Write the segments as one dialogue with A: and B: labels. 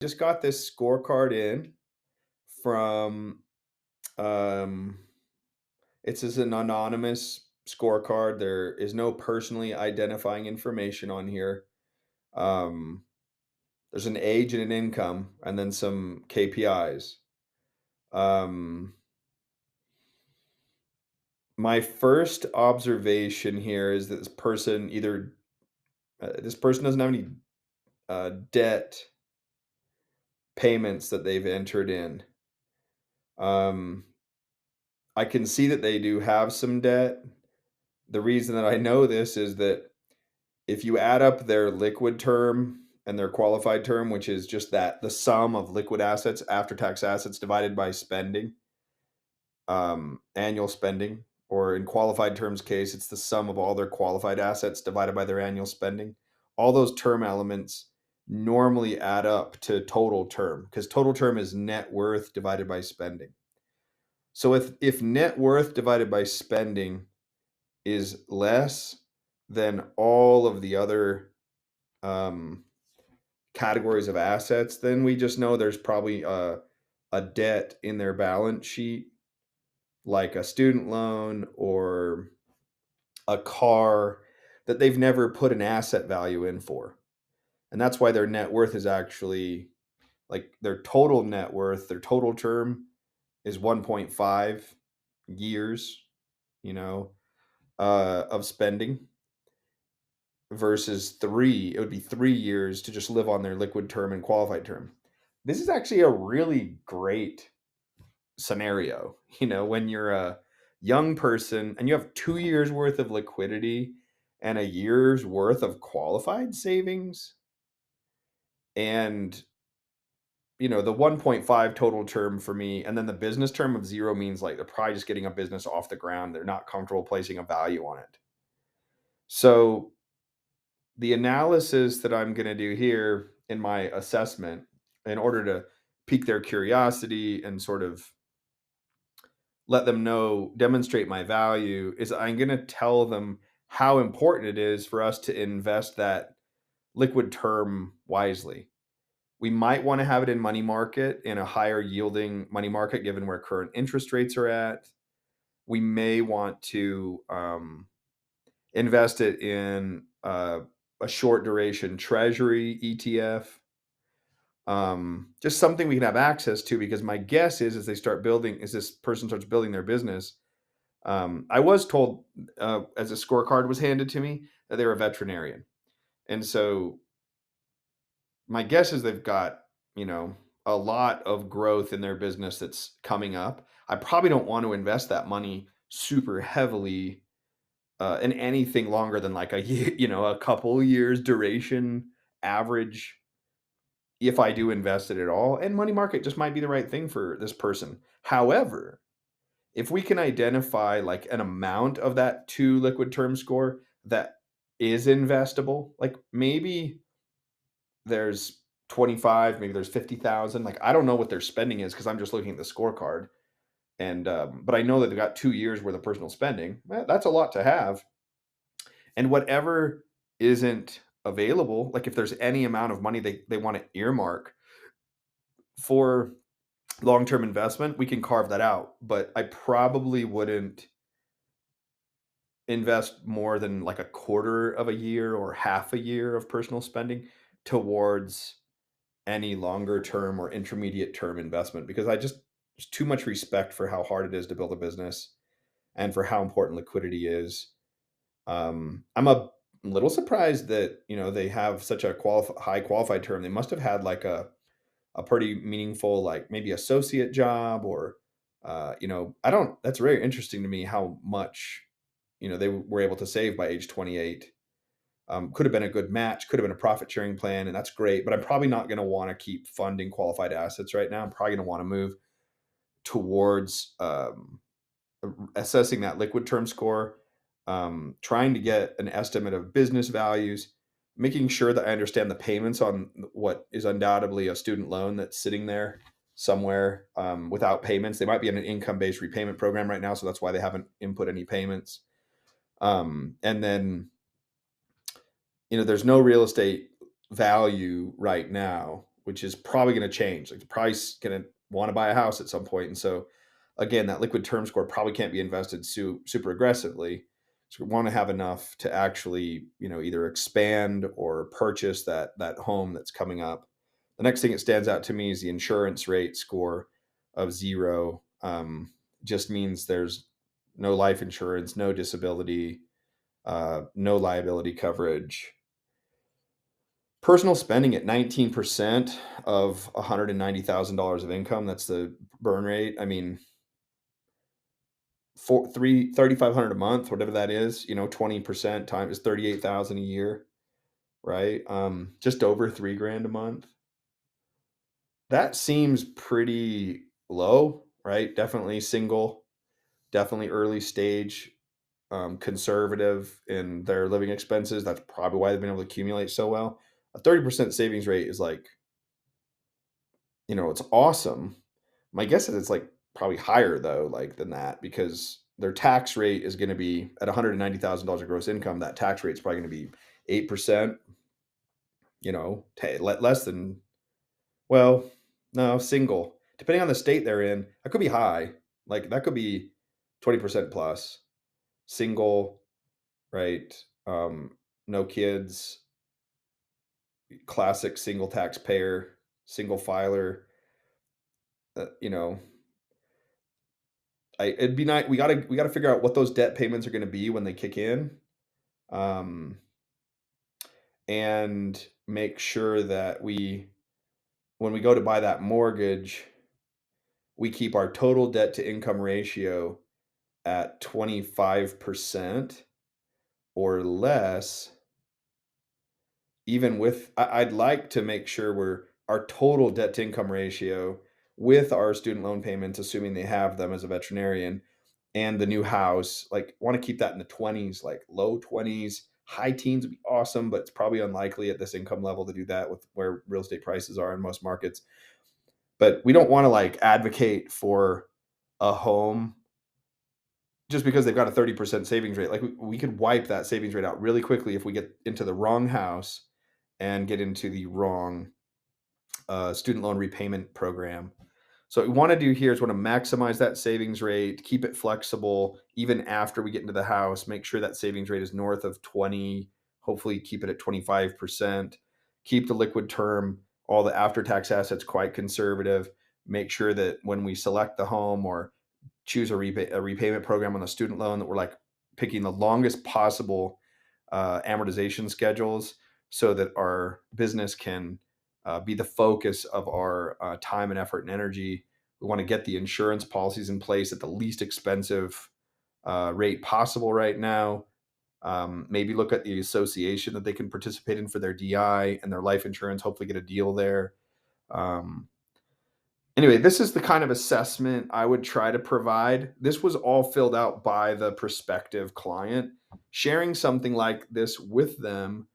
A: Just got this scorecard in from um it's as an anonymous scorecard. There is no personally identifying information on here. Um there's an age and an income and then some KPIs. Um my first observation here is that this person doesn't have any debt payments that they've entered in. Um I can see that they do have some debt. The reason that I know this is that if you add up their liquid term and their qualified term, which is just that the sum of liquid assets, after tax assets divided by spending, annual spending, or in qualified terms case, it's the sum of all their qualified assets divided by their annual spending. All those term elements normally add up to total term because total term is net worth divided by spending. So if net worth divided by spending is less than all of the other um, categories of assets, then we just know there's probably a debt in their balance sheet, like a student loan or a car that they've never put an asset value in for. And that's why their net worth is actually like their total net worth, their total term is 1.5 years, you know, of spending versus it would be 3 years to just live on their liquid term and qualified term. This is actually a really great scenario. When you're a young person and you have 2 years worth of liquidity and a year's worth of qualified savings, and the 1.5 total term for me, and then the business term of zero means like they're probably just getting a business off the ground. They're not comfortable placing a value on it. So the analysis that I'm going to do here in my assessment, in order to pique their curiosity and sort of let them know, demonstrate my value, is I'm going to tell them how important it is for us to invest that liquid term wisely. We might want to have it in money market, in a higher yielding money market, given where current interest rates are at. We may want to invest it in a short duration treasury ETF, just something we can have access to, because my guess is, as this person starts building their business, I was told, as a scorecard was handed to me, that they were a veterinarian. And so my guess is they've got, a lot of growth in their business that's coming up. I probably don't want to invest that money super heavily in anything longer than like a a couple years duration average, if I do invest it at all. And money market just might be the right thing for this person. However, if we can identify like an amount of that two liquid term score that is investable, like maybe there's 25, maybe there's 50,000. Like, I don't know what their spending is because I'm just looking at the scorecard. And, but I know that they've got 2 years worth of personal spending. That's a lot to have. And whatever isn't available, like if there's any amount of money they want to earmark for long-term investment, we can carve that out. But I probably wouldn't invest more than like a quarter of a year or half a year of personal spending towards any longer term or intermediate term investment, because there's too much respect for how hard it is to build a business and for how important liquidity is. I'm a little surprised that they have such a high qualified term. They must have had like a pretty meaningful, like maybe associate job, or I don't. That's very interesting to me how much they were able to save by age 28. Could have been a good match, could have been a profit sharing plan, and that's great. But I'm probably not going to want to keep funding qualified assets right now. I'm probably going to want to move towards assessing that liquid term score, trying to get an estimate of business values, making sure that I understand the payments on what is undoubtedly a student loan that's sitting there somewhere without payments. They might be in an income based repayment program right now, so that's why they haven't input any payments. And then there's no real estate value right now, which is probably going to change. Like the price going to want to buy a house at some point, and so again, that liquid term score probably can't be invested super aggressively. So we want to have enough to actually, either expand or purchase that home that's coming up. The next thing that stands out to me is the insurance rate score of 0. Just means there's no life insurance, no disability, no liability coverage. Personal spending at 19% of $190,000 of income. That's the burn rate. I mean, 3,500 a month, whatever that is, 20% time is 38,000 a year, right? Just over 3 grand a month. That seems pretty low, right? Definitely single, definitely early stage, conservative in their living expenses. That's probably why they've been able to accumulate so well. A 30% savings rate is like, it's awesome. My guess is it's like probably higher though, like than that, because their tax rate is going to be at $190,000 of gross income. That tax rate is probably going to be 8%, less than, well, no, single. Depending on the state they're in, that could be high. Like that could be 20% plus. Single, right? No kids, classic single taxpayer, single filer, you know, it'd be nice. We gotta figure out what those debt payments are going to be when they kick in, um, and make sure that when we go to buy that mortgage, we keep our total debt to income ratio at 25% or less. Even with, I'd like to make sure we're our total debt to income ratio with our student loan payments, assuming they have them as a veterinarian, and the new house, like want to keep that in the 20s, like low 20s, high teens would be awesome, but it's probably unlikely at this income level to do that with where real estate prices are in most markets. But we don't want to like advocate for a home just because they've got a 30% savings rate. Like we could wipe that savings rate out really quickly if we get into the wrong house and get into the wrong student loan repayment program. So what we want to do here is want to maximize that savings rate, keep it flexible even after we get into the house, make sure that savings rate is north of 20, hopefully keep it at 25%, keep the liquid term, all the after tax assets quite conservative, make sure that when we select the home or choose a repayment program on the student loan that we're like picking the longest possible amortization schedules so that our business can be the focus of our time and effort and energy. We want to get the insurance policies in place at the least expensive rate possible right now. Maybe look at the association that they can participate in for their DI and their life insurance, hopefully get a deal there. Um, Anyway, this is the kind of assessment I would try to provide. This was all filled out by the prospective client. Sharing something like this with them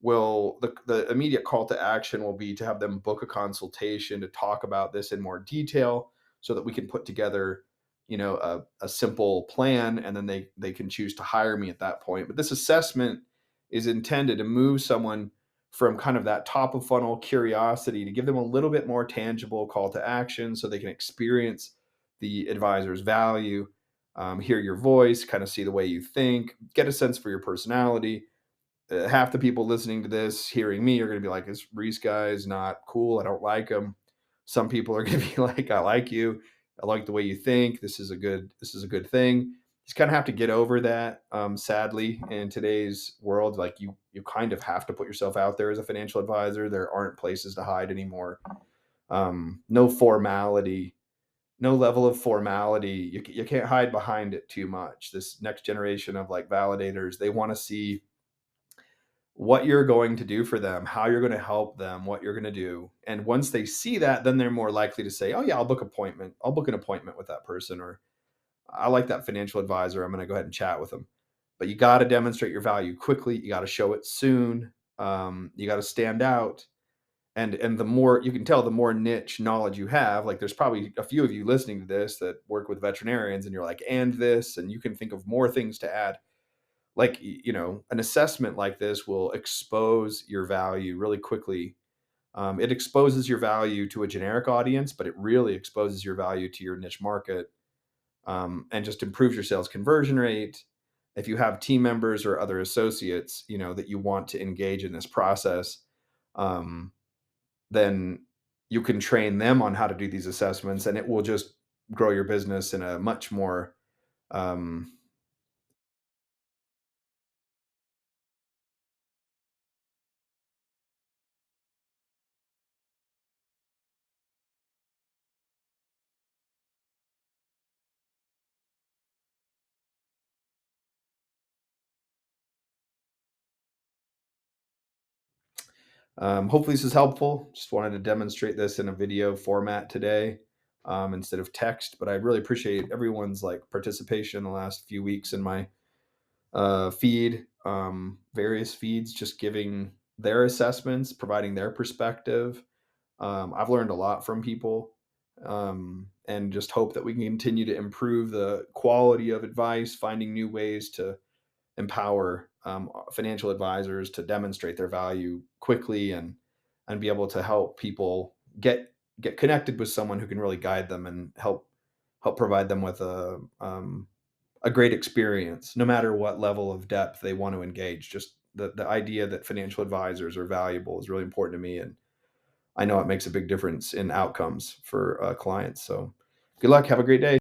A: will, the immediate call to action will be to have them book a consultation to talk about this in more detail so that we can put together, a simple plan, and then they can choose to hire me at that point. But this assessment is intended to move someone from kind of that top of funnel curiosity to give them a little bit more tangible call to action so they can experience the advisor's value, hear your voice, kind of see the way you think, get a sense for your personality. Half the people listening to this, hearing me, are going to be like, this Reese guy is not cool. I don't like him. Some people are going to be like, I like you. I like the way you think. This is a good thing. Just kind of have to get over that. Sadly, in today's world, like you kind of have to put yourself out there as a financial advisor. There aren't places to hide anymore. No formality, no level of formality. You can't hide behind it too much. This next generation of like validators, they want to see what you're going to do for them, how you're going to help them, what you're going to do. And once they see that, then they're more likely to say, "Oh yeah, I'll book an appointment with that person," or "I like that financial advisor. I'm going to go ahead and chat with them." But you got to demonstrate your value quickly. You got to show it soon. You got to stand out. And the more you can tell, the more niche knowledge you have. Like there's probably a few of you listening to this that work with veterinarians, and you're like, and this, and you can think of more things to add. Like an assessment like this will expose your value really quickly, It exposes your value to a generic audience, but it really exposes your value to your niche market, and just improves your sales conversion rate. If you have team members or other associates, that you want to engage in this process, um, then you can train them on how to do these assessments, and it will just grow your business in a much more um, hopefully this is helpful. Just wanted to demonstrate this in a video format today, instead of text. But I really appreciate everyone's like participation in the last few weeks in my feed, various feeds, just giving their assessments, providing their perspective. I've learned a lot from people, and just hope that we can continue to improve the quality of advice, finding new ways to empower financial advisors to demonstrate their value quickly, and be able to help people get connected with someone who can really guide them and help provide them with a great experience, no matter what level of depth they want to engage. Just the idea that financial advisors are valuable is really important to me, and I know it makes a big difference in outcomes for clients. So, good luck. Have a great day.